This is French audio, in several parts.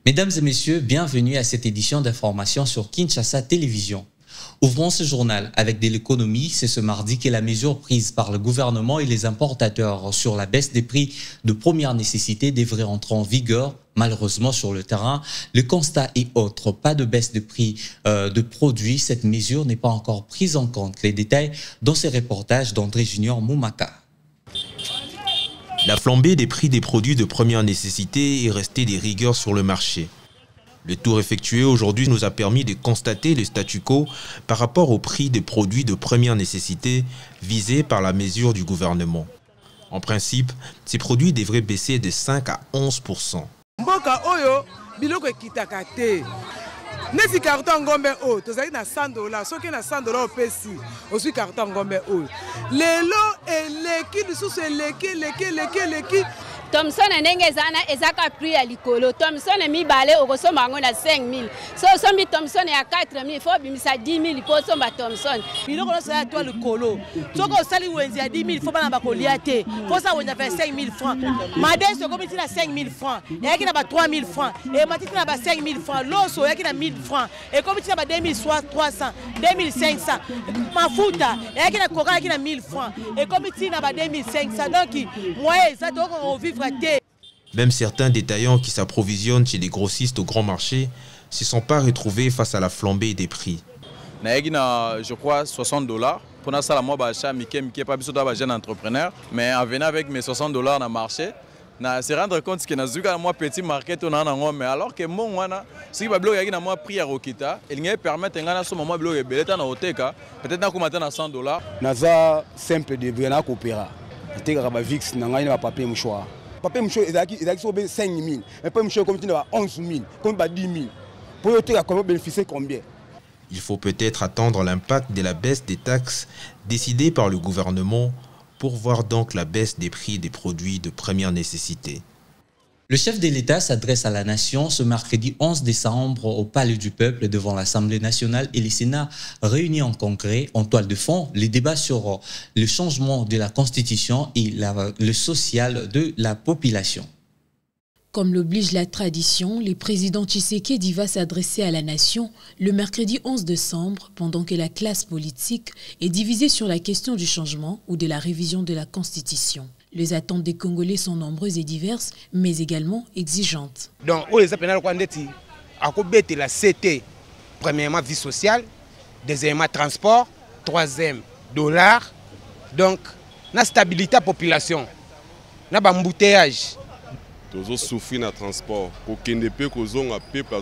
Mesdames et messieurs, bienvenue à cette édition d'information sur Kinshasa Télévision. Ouvrons ce journal avec de l'économie. C'est ce mardi que la mesure prise par le gouvernement et les importateurs sur la baisse des prix de première nécessité devrait entrer en vigueur. Malheureusement, sur le terrain, le constat est autre. Pas de baisse de prix de produits. Cette mesure n'est pas encore prise en compte. Les détails dans ce reportage d'André Junior Moumaka. La flambée des prix des produits de première nécessité est restée des rigueurs sur le marché. Le tour effectué aujourd'hui nous a permis de constater le statu quo par rapport au prix des produits de première nécessité visés par la mesure du gouvernement. En principe, ces produits devraient baisser de 5 à 11%. Nesi carton ngombe o tozali na $100 soki na $100 opesi osui carton ngombe o lelo eleki lisusu eleki Thomson ndenge ezaka prix ya likolo. Thomson mibale okosomba yango na 5000. So osombi Thomson ya 4000 faut bimisa 10000 po somba Thomson. Biloko nyonso ya to likolo. Soko osali wenzi ya 10000 faut bana bakolia te. Faut sa wenza fa 5000 francs. Madès sokomiti na 5000 francs. Yaki na ba 3000 francs. Et matiti na ba 5000 francs. Loso yaki na 1000 francs. Et komiti na ba 2300, 2500. Mafuta yaki na coca yaki na 1000 francs. Et komiti na ba 2500. Donc moi ça donc on vivre. Même certains détaillants qui s'approvisionnent chez les grossistes au grand marché ne se sont pas retrouvés face à la flambée des prix. Je crois $60 pour ça moi achat pas besoin d'un jeune entrepreneur mais en venant avec mes $60 dans le marché na se rendre compte que na zuka moi petit market on a mais alors que mon wana si ba bloc na moi prix à rokita il ne permettre ngana so moi bloc beleta na oteka peut-être na komata na $100 naza simple de bien na coopéra teka ba vix na ngani ba papier mouchoir. Papier mouchoir est 5 000, mais papier mouchoir comme 11 000, comme 10 000. Pour bénéficier combien? Il faut peut-être attendre l'impact de la baisse des taxes décidée par le gouvernement pour voir donc la baisse des prix des produits de première nécessité. Le chef de l'État s'adresse à la nation ce mercredi 11 décembre au Palais du Peuple devant l'Assemblée nationale et le Sénat réunis en congrès. En toile de fond, les débats sur le changement de la Constitution et le social de la population. Comme l'oblige la tradition, le président Tshisekedi va s'adresser à la nation le mercredi 11 décembre pendant que la classe politique est divisée sur la question du changement ou de la révision de la Constitution. Les attentes des Congolais sont nombreuses et diverses, mais également exigeantes. Donc, la CT, premièrement, vie sociale, deuxièmement, transport, troisième, dollar. Donc, la stabilité de la population, la embouteillage. Nous souffrons dans le transport. Pour qu'il ne peut pas peuple,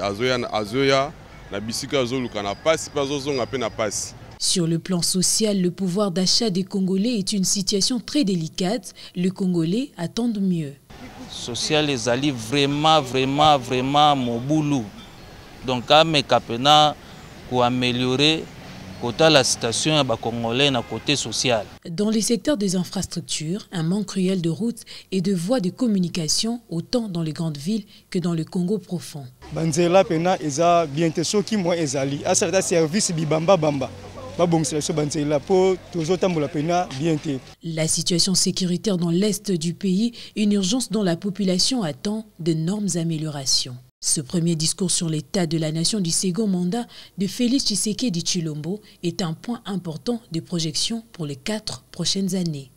azoya, na bisika azoluka na passe, pas azonga pe na passe. Sur le plan social, le pouvoir d'achat des Congolais est une situation très délicate. Les Congolais attendent mieux. Social, les alliés vraiment mon boulot. Donc, à mes capena pour améliorer la situation des Congolais dans côté social. Dans les secteurs des infrastructures, un manque cruel de routes et de voies de communication, autant dans les grandes villes que dans le Congo profond. Banzela pena eza bientôt soki moi ezali. Asala service bibamba bamba. La situation sécuritaire dans l'est du pays, une urgence dont la population attend d'énormes améliorations. Ce premier discours sur l'état de la nation du second mandat de Félix Tshisekedi Tshilombo est un point important de projection pour les 4 prochaines années.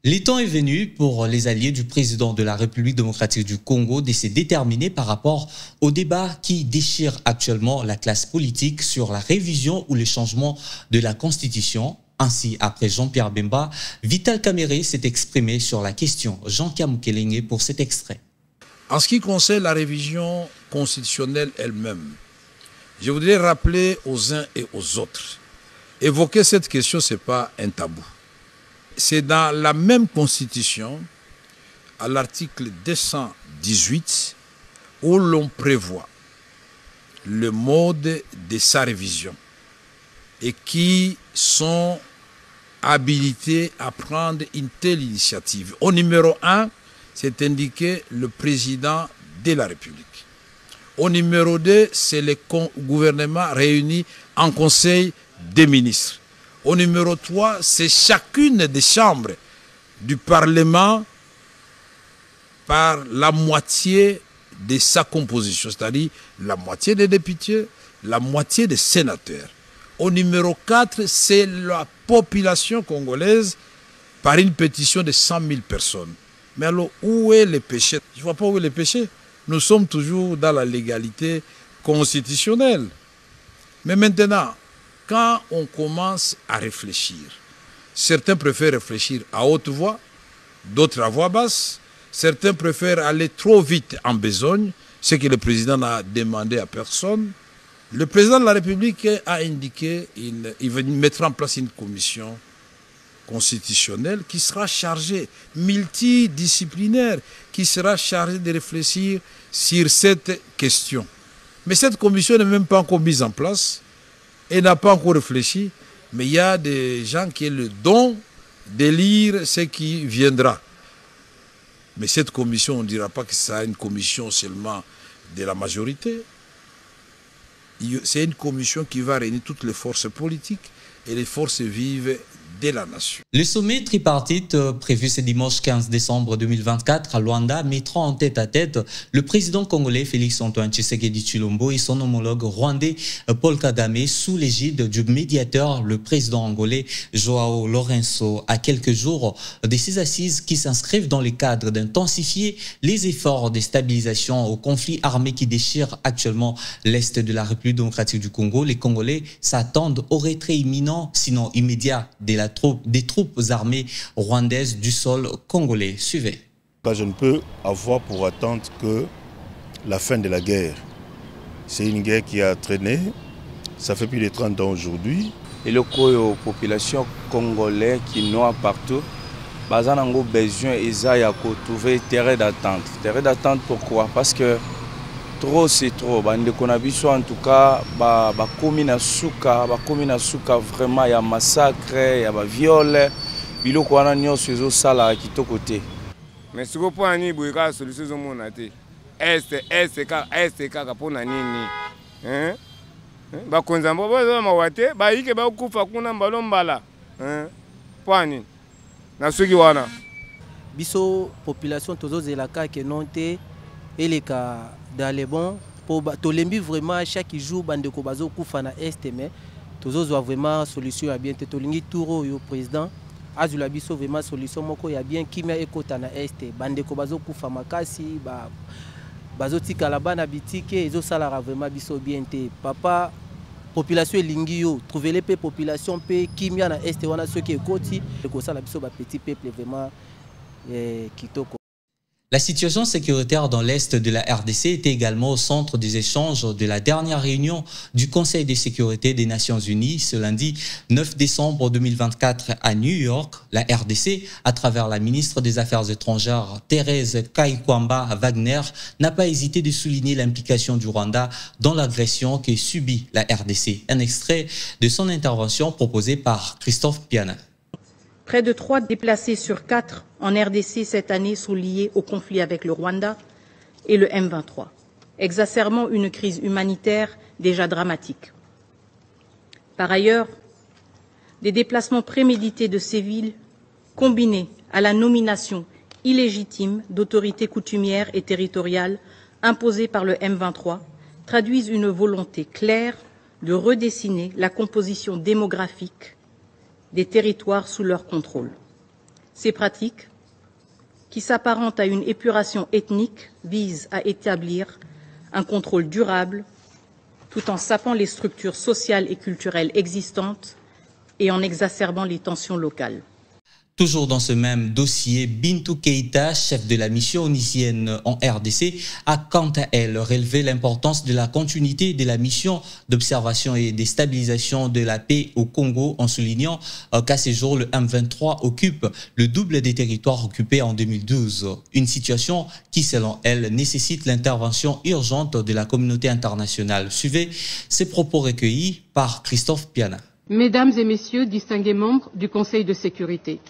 Le temps est venu pour les alliés du président de la République démocratique du Congo de se déterminer par rapport au débat qui déchire actuellement la classe politique sur la révision ou le changement de la Constitution. Ainsi, après Jean-Pierre Bemba, Vital Kamerhe s'est exprimé sur la question. Jean Kamukelenge pour cet extrait. En ce qui concerne la révision constitutionnelle elle-même, je voudrais rappeler aux uns et aux autres, évoquer cette question, ce n'est pas un tabou. C'est dans la même constitution, à l'article 218, où l'on prévoit le mode de sa révision et qui sont habilités à prendre une telle initiative. Au numéro 1, c'est indiqué le président de la République. Au numéro 2, c'est le gouvernement réuni en conseil des ministres. Au numéro 3, c'est chacune des chambres du Parlement par la moitié de sa composition, c'est-à-dire la moitié des députés, la moitié des sénateurs. Au numéro 4, c'est la population congolaise par une pétition de 100 000 personnes. Mais alors, où est le péché? Je ne vois pas où est le péché. Nous sommes toujours dans la légalité constitutionnelle. Mais maintenant, quand on commence à réfléchir, certains préfèrent réfléchir à haute voix, d'autres à voix basse. Certains préfèrent aller trop vite en besogne, ce que le président n'a demandé à personne. Le président de la République a indiqué qu'il va mettre en place une commission constitutionnelle qui sera chargée, multidisciplinaire, qui sera chargée de réfléchir sur cette question. Mais cette commission n'est même pas encore mise en place et n'a pas encore réfléchi. Mais il y a des gens qui ont le don de lire ce qui viendra. Mais cette commission, on ne dira pas que c'est une commission seulement de la majorité. C'est une commission qui va réunir toutes les forces politiques et les forces vives de la nation. Le sommet tripartite prévu ce dimanche 15 décembre 2024 à Luanda mettra en tête-à-tête le président congolais Félix-Antoine Tshisekedi Tshilombo et son homologue rwandais Paul Kagame sous l'égide du médiateur, le président angolais Joao Lourenço, à quelques jours de ces assises qui s'inscrivent dans le cadre d'intensifier les efforts de stabilisation au conflit armé qui déchire actuellement l'Est de la République démocratique du Congo. Les Congolais s'attendent au retrait imminent, sinon immédiat, des troupes armées rwandaises du sol congolais. Suivez. Je ne peux avoir pour attendre que la fin de la guerre. C'est une guerre qui a traîné, ça fait plus de 30 ans aujourd'hui. Et le population congolaise qui noie partout, ils ont besoin de trouver terrain d'attente. Terrain d'attente pourquoi? Parce que trop c'est trop. En tout cas, commune suka vraiment il y a massacre, il y a viol, biloko wana nyonso ezosala kitoko te. Mais ce que pour ani boyka solution zo mona te. Est kaka pona nini? Hein? Ba konzambo ba mawate, ba yike ba kufa kuna mbalombala. Hein? Poani. Na soki wana. Biso population tozo zelaka ke nonte eleka dans les bons pour tolembi vraiment chaque jour bande ko bazo kufa na est mais tozo vraiment solution ya bien te tolingi touro yo président azula biso vraiment solution moko ya bien kimia ekota na est bande ko bazo kufa makasi bazo tikala bana bitike ezo salara vraiment biso bien te papa population elingi yo trouver les population pe kimia na est wana ceux qui ekoti ko sala biso ba petit peuple vraiment kitoko. La situation sécuritaire dans l'Est de la RDC était également au centre des échanges de la dernière réunion du Conseil de sécurité des Nations Unies ce lundi 9 décembre 2024 à New York. La RDC, à travers la ministre des Affaires étrangères Thérèse Kaikwamba Wagner, n'a pas hésité de souligner l'implication du Rwanda dans l'agression que subit la RDC. Un extrait de son intervention proposée par Christophe Piana. Près de 3 déplacés sur 4 en RDC cette année sont liés au conflit avec le Rwanda et le M23, exacerbant une crise humanitaire déjà dramatique. Par ailleurs, des déplacements prémédités de civils combinés à la nomination illégitime d'autorités coutumières et territoriales imposées par le M23 traduisent une volonté claire de redessiner la composition démographique des territoires sous leur contrôle. Ces pratiques, qui s'apparentent à une épuration ethnique, visent à établir un contrôle durable tout en sapant les structures sociales et culturelles existantes et en exacerbant les tensions locales. Toujours dans ce même dossier, Bintou Keïta, chef de la mission onusienne en RDC, a quant à elle relevé l'importance de la continuité de la mission d'observation et de stabilisation de la paix au Congo en soulignant qu'à ce jour, le M23 occupe le double des territoires occupés en 2012. Une situation qui, selon elle, nécessite l'intervention urgente de la communauté internationale. Suivez ces propos recueillis par Christophe Piana. Mesdames et messieurs, distingués membres du Conseil de sécurité,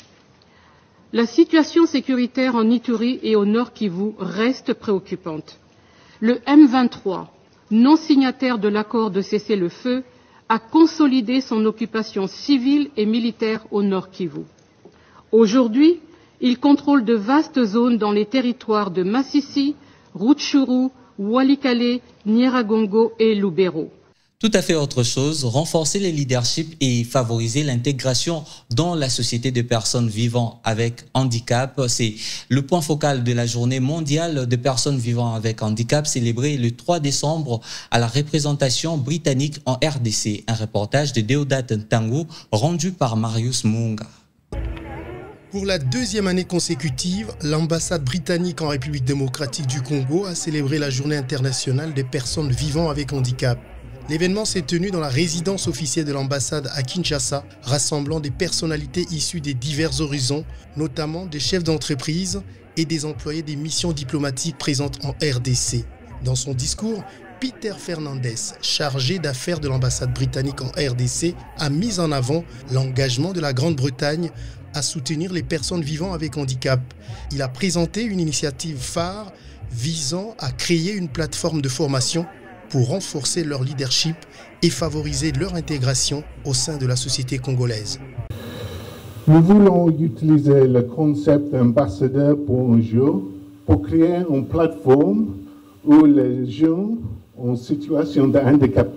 la situation sécuritaire en Ituri et au Nord Kivu reste préoccupante. Le M23, non signataire de l'accord de cessez-le-feu, a consolidé son occupation civile et militaire au Nord Kivu. Aujourd'hui, il contrôle de vastes zones dans les territoires de Massissi, Rutshuru, Walikale, Nyiragongo et Lubero. Tout à fait autre chose, renforcer les leaderships et favoriser l'intégration dans la société de personnes vivant avec handicap. C'est le point focal de la journée mondiale des personnes vivant avec handicap célébrée le 3 décembre à la représentation britannique en RDC. Un reportage de Deodat Ntangu rendu par Marius Munga. Pour la deuxième année consécutive, l'ambassade britannique en République démocratique du Congo a célébré la journée internationale des personnes vivant avec handicap. L'événement s'est tenu dans la résidence officielle de l'ambassade à Kinshasa, rassemblant des personnalités issues des divers horizons, notamment des chefs d'entreprise et des employés des missions diplomatiques présentes en RDC. Dans son discours, Peter Fernandez, chargé d'affaires de l'ambassade britannique en RDC, a mis en avant l'engagement de la Grande-Bretagne à soutenir les personnes vivant avec handicap. Il a présenté une initiative phare visant à créer une plateforme de formation pour renforcer leur leadership et favoriser leur intégration au sein de la société congolaise. Nous voulons utiliser le concept ambassadeur pour un jour pour créer une plateforme où les gens en situation de handicap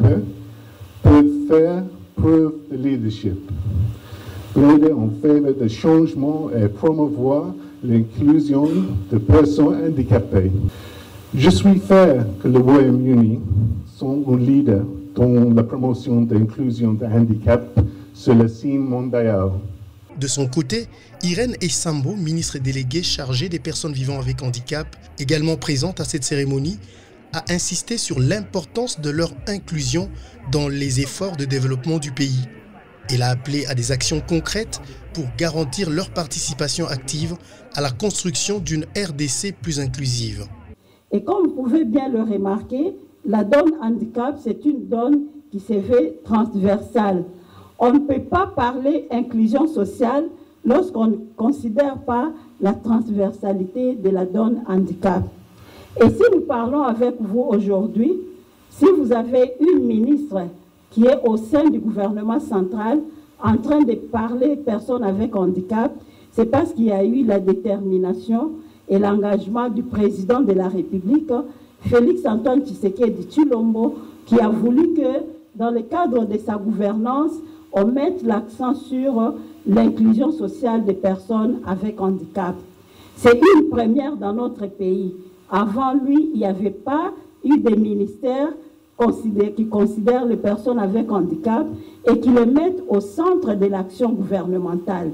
peuvent faire preuve de leadership, plaider en faveur de changement et promouvoir l'inclusion de personnes handicapées. Je suis fier que le Royaume-Uni soit un leader dans la promotion de l'inclusion de handicap sur la scène mondiale. De son côté, Irène Essambo, ministre déléguée chargée des personnes vivant avec handicap, également présente à cette cérémonie, a insisté sur l'importance de leur inclusion dans les efforts de développement du pays. Elle a appelé à des actions concrètes pour garantir leur participation active à la construction d'une RDC plus inclusive. Et comme vous pouvez bien le remarquer, la donne handicap, c'est une donne qui se veut transversale. On ne peut pas parler inclusion sociale lorsqu'on ne considère pas la transversalité de la donne handicap. Et si nous parlons avec vous aujourd'hui, si vous avez une ministre qui est au sein du gouvernement central en train de parler personnes avec handicap, c'est parce qu'il y a eu la détermination et l'engagement du président de la République, Félix Antoine Tshisekedi Tshilombo, qui a voulu que, dans le cadre de sa gouvernance, on mette l'accent sur l'inclusion sociale des personnes avec handicap. C'est une première dans notre pays. Avant lui, il n'y avait pas eu de ministère qui considèrent les personnes avec handicap et qui les mettent au centre de l'action gouvernementale.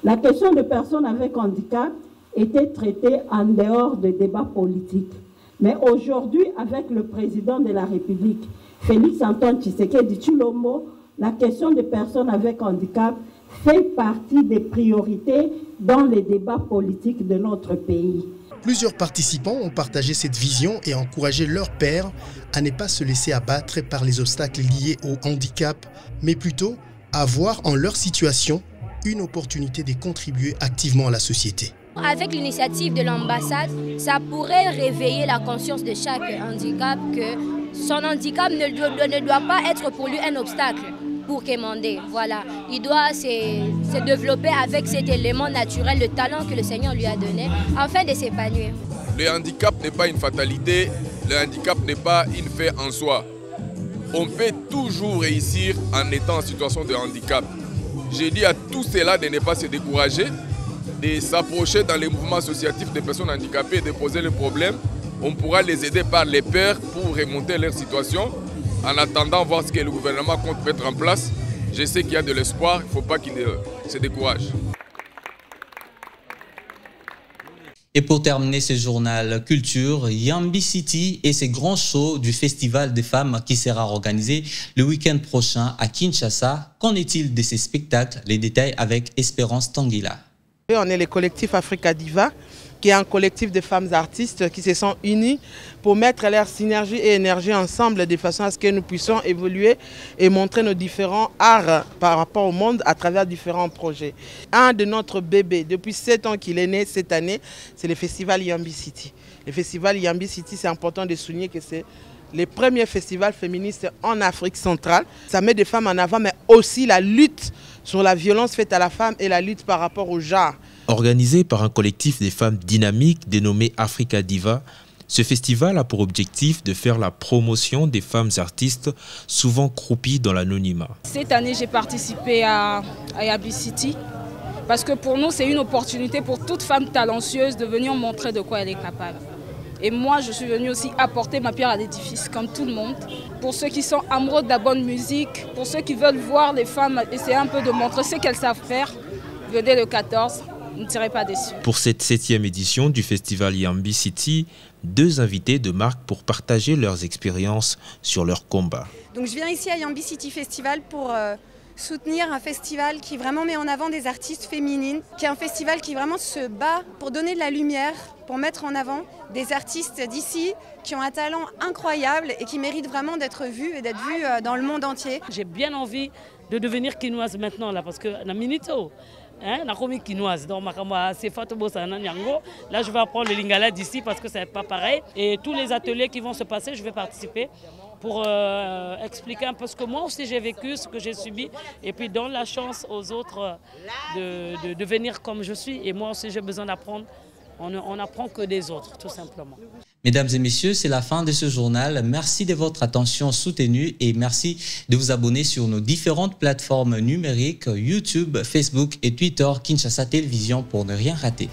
La question des personnes avec handicap était traitée en dehors des débats politiques. Mais aujourd'hui, avec le président de la République, Félix Antoine Tshisekedi Tshilombo, la question des personnes avec handicap fait partie des priorités dans les débats politiques de notre pays. Plusieurs participants ont partagé cette vision et encouragé leurs pairs à ne pas se laisser abattre par les obstacles liés au handicap, mais plutôt à voir en leur situation une opportunité de contribuer activement à la société. Avec l'initiative de l'ambassade, ça pourrait réveiller la conscience de chaque handicap que son handicap ne doit pas être pour lui un obstacle pour quémander. Voilà. Il doit se développer avec cet élément naturel, le talent que le Seigneur lui a donné, afin de s'épanouir. Le handicap n'est pas une fatalité, le handicap n'est pas une fait en soi. On peut toujours réussir en étant en situation de handicap. Je dis à tous ceux-là de ne pas se décourager, de s'approcher dans les mouvements associatifs des personnes handicapées et de poser le problème. On pourra les aider par les pairs pour remonter leur situation. En attendant, voir ce que le gouvernement compte mettre en place. Je sais qu'il y a de l'espoir, il ne faut pas qu'ils se découragent. Et pour terminer ce journal culture, Yambi City et ses grands shows du Festival des femmes qui sera organisé le week-end prochain à Kinshasa. Qu'en est-il de ces spectacles? Les détails avec Espérance Tanguila. On est le collectif Africa Diva, qui est un collectif de femmes artistes qui se sont unies pour mettre leur synergie et énergie ensemble de façon à ce que nous puissions évoluer et montrer nos différents arts par rapport au monde à travers différents projets. Un de notre bébé, depuis 7 ans qu'il est né cette année, c'est le festival Yambi City. Le festival Yambi City, c'est important de souligner que c'est le premier festival féministe en Afrique centrale. Ça met des femmes en avant, mais aussi la lutte sur la violence faite à la femme et la lutte par rapport au genre. Organisé par un collectif des femmes dynamiques dénommé Africa Diva, Ce festival a pour objectif de faire la promotion des femmes artistes souvent croupies dans l'anonymat. Cette année, j'ai participé à Yambi City parce que pour nous, c'est une opportunité pour toute femme talentueuse de venir montrer de quoi elle est capable. Et moi, je suis venue aussi apporter ma pierre à l'édifice, comme tout le monde. Pour ceux qui sont amoureux de la bonne musique, pour ceux qui veulent voir les femmes essayer un peu de montrer ce qu'elles savent faire, venez le 14, vous ne serez pas déçus. Pour cette 7e édition du festival Yambi City, 2 invités de marque pour partager leurs expériences sur leur combat. Donc je viens ici à Yambi City Festival pour soutenir un festival qui vraiment met en avant des artistes féminines, qui est un festival qui vraiment se bat pour donner de la lumière, pour mettre en avant des artistes d'ici qui ont un talent incroyable et qui méritent vraiment d'être vus et d'être vus dans le monde entier. J'ai bien envie de devenir quinoise maintenant là parce que na minito na komi quinoise donc c'est Fatou Sana Nyango. Là je vais apprendre le lingala d'ici parce que ça n'est pas pareil et tous les ateliers qui vont se passer, je vais participer pour expliquer un peu ce que moi aussi j'ai vécu, ce que j'ai subi et puis donner la chance aux autres de devenir comme je suis et moi aussi j'ai besoin d'apprendre. On n'apprend que des autres, tout simplement. Mesdames et messieurs, c'est la fin de ce journal. Merci de votre attention soutenue et merci de vous abonner sur nos différentes plateformes numériques, YouTube, Facebook et Twitter, Kinshasa Télévision pour ne rien rater.